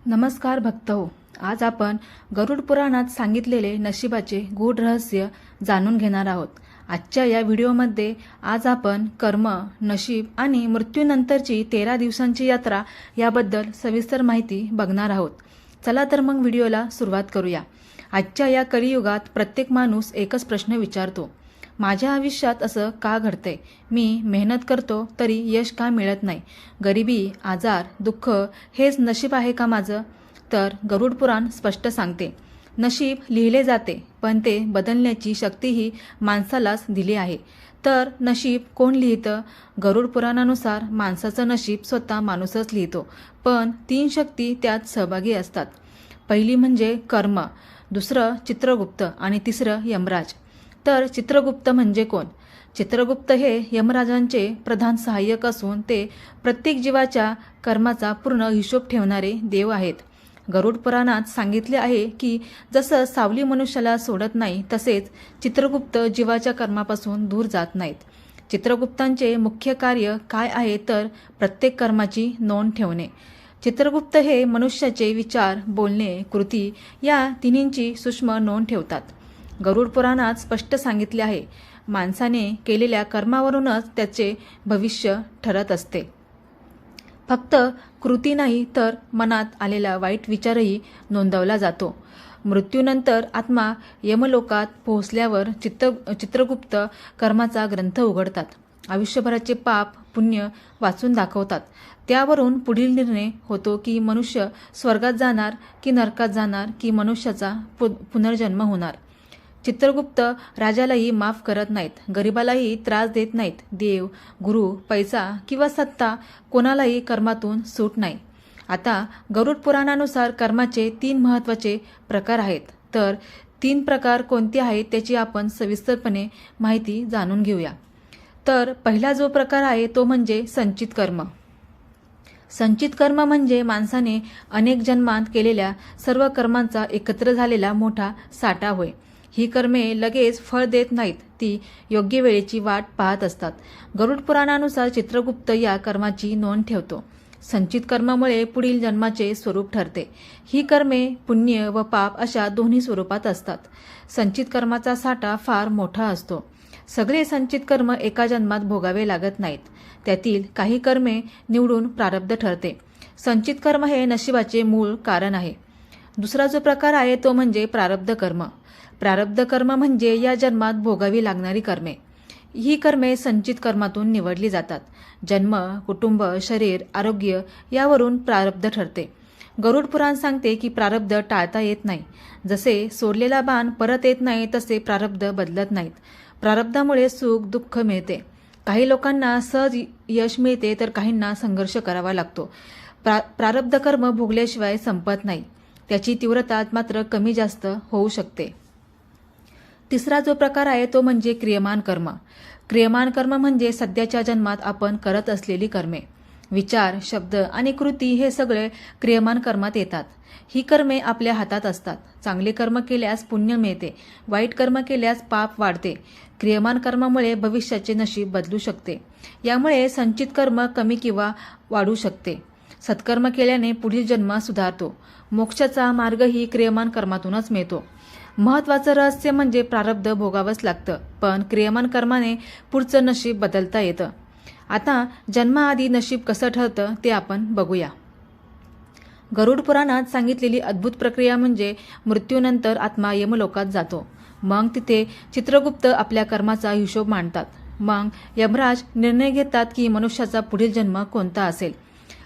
नमस्कार भक्त हो. आज आपण गरुड पुराणात सांगितलेले नशिबाचे गूढ रहस्य जाणून घेणार आहोत. आजच्या या व्हिडिओमध्ये आज आपण कर्म, नशीब आणि मृत्यूनंतरची 13 दिवसांची यात्रा याबद्दल सविस्तर माहिती बघणार आहोत. चला तर मग व्हिडिओला सुरुवात करूया. आजच्या या कलियुगात प्रत्येक माणूस एकच प्रश्न विचारतो, माझ्या आयुष्यात असं का घडतंय? मी मेहनत करतो तरी यश का मिळत नाही? गरिबी, आजार, दुःख हेच नशीब आहे का माझं? तर गरुड पुराण स्पष्ट सांगते, नशीब लिहिले जाते पण ते बदलण्याची शक्तीही माणसालाच दिली आहे. तर नशीब कोण लिहितं? गरुड पुराणानुसार माणसाचं नशीब स्वतः माणूसच लिहितो, पण 3 शक्ती त्यात सहभागी असतात. पहिली म्हणजे कर्म, दुसरं चित्रगुप्त आणि तिसरं यमराज. तर चित्रगुप्त म्हणजे कोण? चित्रगुप्त हे यमराजांचे प्रधान सहाय्यक असून ते प्रत्येक जीवाच्या कर्माचा पूर्ण हिशोब ठेवणारे देव आहेत. गरुड पुराणात सांगितले आहे की जसं सावली मनुष्याला सोडत नाही तसेच चित्रगुप्त जीवाच्या कर्मापासून दूर जात नाहीत. चित्रगुप्तांचे मुख्य कार्य काय आहे तर प्रत्येक कर्माची नोंद ठेवणे. चित्रगुप्त हे मनुष्याचे विचार, बोलणे, कृती या तिन्हींची सूक्ष्म नोंद ठेवतात. गरुड पुराणात स्पष्ट सांगितले आहे, माणसाने केलेल्या कर्मावरूनच त्याचे भविष्य ठरत असते. फक्त कृती नाही तर मनात आलेला वाईट विचारही नोंदवला जातो. मृत्यूनंतर आत्मा यमलोकात पोहोचल्यावर चित्रगुप्त कर्माचा ग्रंथ उघडतात. आयुष्यभराचे पाप पुण्य वाचून दाखवतात. त्यावरून पुढील निर्णय होतो की मनुष्य स्वर्गात जाणार की नरकात जाणार की मनुष्याचा पुनर्जन्म होणार. चित्रगुप्त राजालाही माफ करत नाहीत, गरिबालाही त्रास देत नाहीत. देव, गुरु, पैसा किंवा सत्ता कोणालाही कर्मातून सूट नाही. आता गरुड पुराणानुसार कर्माचे 3 महत्त्वाचे प्रकार आहेत. तर 3 प्रकार कोणते आहेत त्याची आपण सविस्तरपणे माहिती जाणून घेऊया. तर पहिला जो प्रकार आहे तो म्हणजे संचित कर्म. संचित कर्म म्हणजे माणसाने अनेक जन्मांत केलेल्या सर्व कर्मांचा एकत्र झालेला मोठा साठा होय. ही कर्मे लगेच फळ देत नाहीत, ती योग्य वेळेची वाट पाहत असतात. गरुड पुराणानुसार चित्रगुप्त या कर्माची नोंद ठेवतो. संचित कर्मामुळे पुढील जन्माचे स्वरूप ठरते. ही कर्मे पुण्य व पाप अशा दोन्ही स्वरूपात असतात. संचित कर्माचा साठा फार मोठा असतो. सगळे संचित कर्म एका जन्मात भोगावे लागत नाहीत. त्यातील काही कर्मे निवडून प्रारब्ध ठरते. संचित कर्म हे नशिबाचे मूळ कारण आहे. दुसरा जो प्रकार आहे तो म्हणजे प्रारब्ध कर्म. प्रारब्ध कर्म म्हणजे या जन्मात भोगावी लागणारी कर्मे. ही कर्मे संचित कर्मातून निवडली जातात. जन्म, कुटुंब, शरीर, आरोग्य यावरून प्रारब्ध ठरते. गरुड पुराण सांगते की प्रारब्ध टाळता येत नाही. जसे सोडलेला बाण परत येत नाही तसे प्रारब्ध बदलत नाहीत. प्रारब्धामुळे सुख दुःख मिळते. काही लोकांना सहज यश मिळते तर काहींना संघर्ष करावा लागतो. प्रारब्ध कर्म भोगल्याशिवाय संपत नाही. त्याची तीव्रता मात्र कमी जास्त होऊ शकते. तिसरा जो प्रकार आहे तो म्हणजे क्रियमान कर्म. क्रियमान कर्म म्हणजे सध्याच्या जन्मात आपण करत असलेली कर्मे. विचार, शब्द आणि कृती हे सगळे क्रियमान कर्मात येतात. ही कर्मे आपल्या हातात असतात. चांगले कर्म केल्यास पुण्य मिळते, वाईट कर्म केल्यास पाप वाढते. क्रियमान कर्मामुळे भविष्याचे नशीब बदलू शकते. यामुळे संचित कर्म कमी किंवा वाढू शकते. सत्कर्म केल्याने पुढील जन्म सुधारतो. मोक्षाचा मार्गही क्रियमान कर्मातूनच मिळतो. महत्त्वाचं रहस्य म्हणजे प्रारब्ध भोगावंच लागतं, पण क्रियमान कर्माने पुढचं नशीब बदलता येतं. आता जन्माआधी नशीब कसं ठरतं ते आपण बघूया. गरुड पुराणात सांगितलेली अद्भुत प्रक्रिया म्हणजे मृत्यूनंतर आत्मा यमलोकात जातो. मग तिथे चित्रगुप्त आपल्या कर्माचा हिशोब मांडतात. मग यमराज निर्णय घेतात की मनुष्याचा पुढील जन्म कोणता असेल,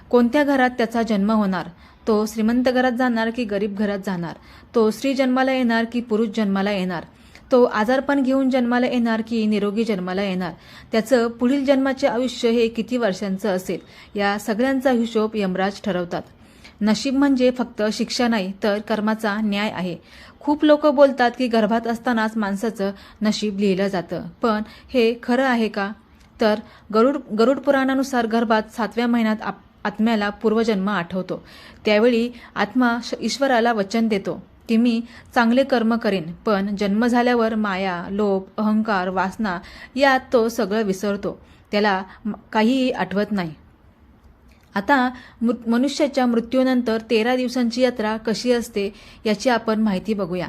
कोणत्या घरात त्याचा जन्म होणार. तो श्रीमंत घरात जाणार की गरीब घरात जाणार, तो स्त्री जन्माला येणार की पुरुष जन्माला येणार, तो आजारपण घेऊन जन्माला येणार की निरोगी जन्माला येणार, त्याचं पुढील जन्माचे आयुष्य हे किती वर्षांचं असेल, या सगळ्यांचा हिशोब यमराज ठरवतात. नशीब म्हणजे फक्त शिक्षा नाही तर कर्माचा न्याय आहे. खूप लोक बोलतात की गर्भात असतानाच माणसाचं नशीब लिहिलं जातं, पण हे खरं आहे का? तर गरुड पुराणानुसार गर्भात 7व्या महिन्यात आत्म्याला पूर्वजन्म आठवतो. त्यावेळी आत्मा ईश्वराला वचन देतो की मी चांगले कर्म करेन, पण जन्म झाल्यावर माया, लोभ, अहंकार, वासना यात तो सगळं विसरतो. त्याला काहीही आठवत नाही. आता मनुष्याच्या मृत्यूनंतर 13 दिवसांची यात्रा कशी असते याची आपण माहिती बघूया.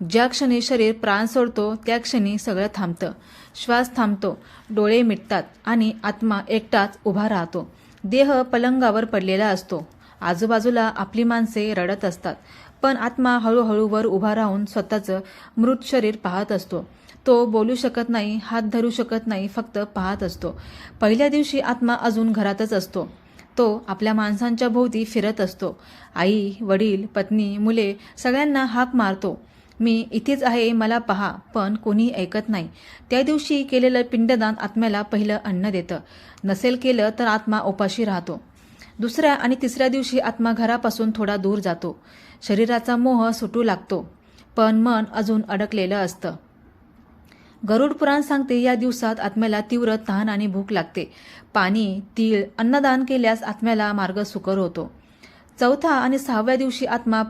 ज्या क्षणी शरीर प्राण सोडतो त्या क्षणी सगळं थांबतं. श्वास थांबतो, डोळे मिटतात आणि आत्मा एकटाच उभा राहतो. देह पलंगावर पडलेला असतो. आजूबाजूला आपली माणसे रडत असतात, पण आत्मा हळूहळू वर उभा राहून स्वतःचं मृत शरीर पाहत असतो. तो बोलू शकत नाही, हात धरू शकत नाही, फक्त पाहत असतो. पहिल्या दिवशी आत्मा अजून घरातच असतो. तो आपल्या माणसांच्या भोवती फिरत असतो. आई, वडील, पत्नी, मुले सगळ्यांना हाक मारतो, मी इथेच आहे, मला पहा, पण कोणी ऐकत नाही. त्या दिवशी केलेलं पिंडदान आत्म्याला पहिलं अन्न देतं. नसेल केलं तर आत्मा उपाशी राहतो. दुसऱ्या आणि तिसऱ्या दिवशी आत्मा घरापासून थोडा दूर जातो. शरीराचा मोह सुटू लागतो, पण मन अजून अडकलेलं असतं. गरुड पुराण सांगते या दिवसात आत्म्याला तीव्र तहान आणि भूक लागते. पाणी, तीळ, अन्नदान केल्यास आत्म्याला मार्ग सुकर होतो. चौथा आणि 6व्या दिवशी आत्मा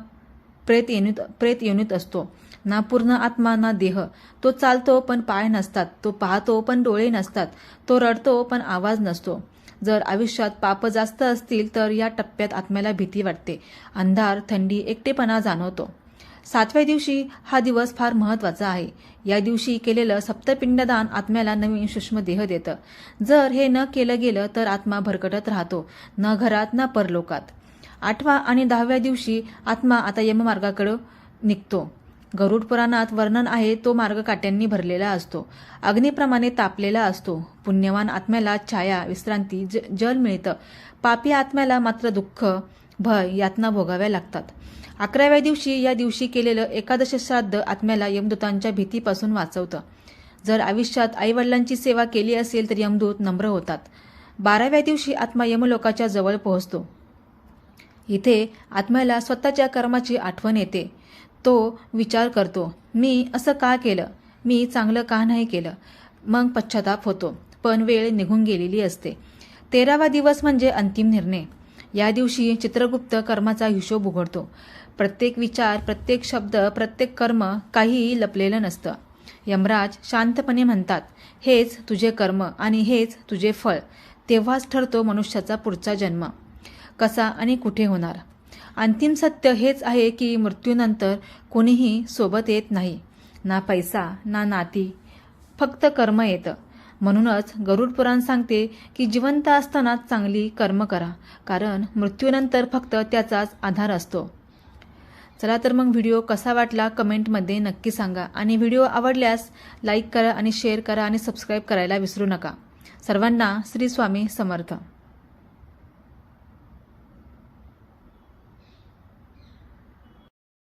प्रेत योनीत असतो. ना पूर्ण आत्मा ना देह. तो चालतो पण पाय नसतात. तो पाहतो पण डोळे नसतात. तो रडतो पण आवाज नसतो. जर आयुष्यात पाप जास्त असतील तर या टप्प्यात आत्म्याला भीती वाटते. अंधार, थंडी, एकटेपणा जाणवतो. 7व्या दिवशी हा दिवस फार महत्त्वाचा आहे. या दिवशी केलेलं सप्तपिंडदान आत्म्याला नवीन सूक्ष्म देह देतं. जर हे न केलं गेलं तर आत्मा भरकटत राहतो, न घरात ना परलोकात. 8व्या आणि 10व्या दिवशी आत्मा आता यममार्गाकडे निघतो. गरुड पुराणात वर्णन आहे तो मार्ग काट्यांनी भरलेला असतो, अग्नीप्रमाणे तापलेला असतो. पुण्यवान आत्म्याला छाया, विश्रांती, जल मिळतं. पापी आत्म्याला मात्र दुःख, भय, यातना भोगाव्या लागतात. 11व्या दिवशी या दिवशी केलेलं एकादश श्राद्ध आत्म्याला यमदूतांच्या भीतीपासून वाचवतं. जर आयुष्यात आईवडिलांची सेवा केली असेल तर यमदूत नम्र होतात. 12व्या दिवशी आत्मा यमलोकाच्या जवळ पोहोचतो. इथे आत्म्याला स्वतःच्या कर्माची आठवण येते. तो विचार करतो, मी असं का केलं, मी चांगलं का नाही केलं. मग पश्चाताप होतो, पण वेळ निघून गेलेली असते. 13वा दिवस म्हणजे अंतिम निर्णय. या दिवशी चित्रगुप्त कर्माचा हिशोब उघडतो. प्रत्येक विचार, प्रत्येक शब्द, प्रत्येक कर्म, काहीही लपलेलं नसतं. यमराज शांतपणे म्हणतात, हेच तुझे कर्म आणि हेच तुझे फळ. तेव्हाच ठरतो मनुष्याचा पुढचा जन्म कसा आणि कुठे होणार. अंतिम सत्य हेच आहे की मृत्यूनंतर कोणीही सोबत येत नाही. ना पैसा, ना नाती, फक्त कर्म येतं. म्हणूनच गरुड पुराण सांगते की जिवंत असताना चांगली कर्म करा, कारण मृत्यूनंतर फक्त त्याचाच आधार असतो. चला तर मग व्हिडिओ कसा वाटला कमेंटमध्ये नक्की सांगा आणि व्हिडिओ आवडल्यास लाईक करा आणि शेअर करा आणि सबस्क्राईब करायला विसरू नका. सर्वांना श्री स्वामी समर्थ.